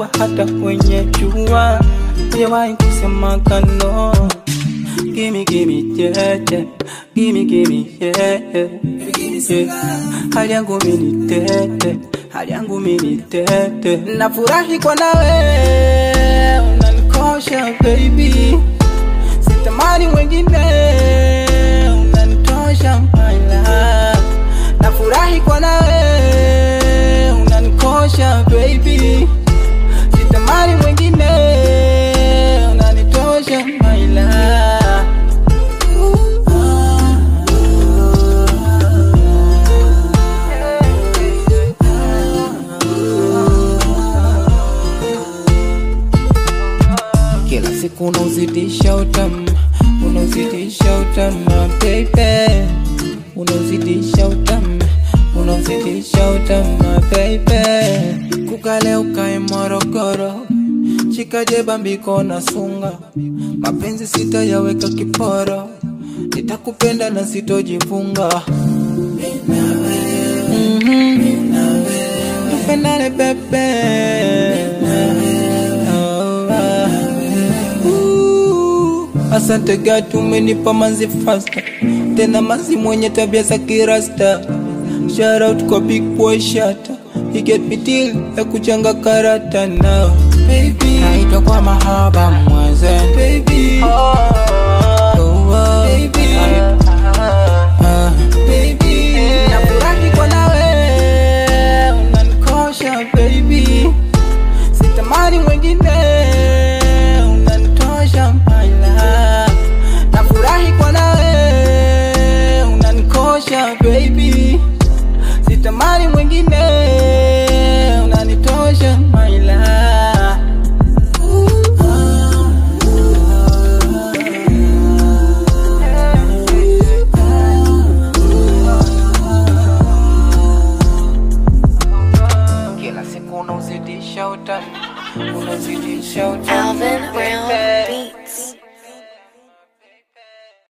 najua hata kwenye jua hujawahi kusema no. Gimme, yeah, yeah. Gimme, yeah, yeah. Hali yangu mini tete, hali yangu mini tete. Nafurahi kwa nawe, unanikosha baby. Sitamani mwengine, unanitosha my love. Nafurahi kwa nawe, unanikosha baby. Sitamani mwengine, unanitosha my love. Kila siku unazidisha utamu, unazidisha utamu baby. Unazidisha utamu, unazidisha utamu baby. Kukale ukae Morogoro, chikaje bambiko na sunga. Mapenzi sitayaweka kiporo, nitakupenda na sitojifunga. Tupendane bebe. Asante God umenipa manzi faster, tena manzi mwenye tabia za kirasta. Shout out kwa big boy Shatta, he get me deal ya kuchanga karata now baby. Naitwa kwa mahaba mwanzen baby. Baby, baby. Nafurahi kwa nawe, unanikosha baby. Sitamani mwengine, unanitosha my love. Nafurahi kwa nawe, unanikosha baby. Sitamani mwengine,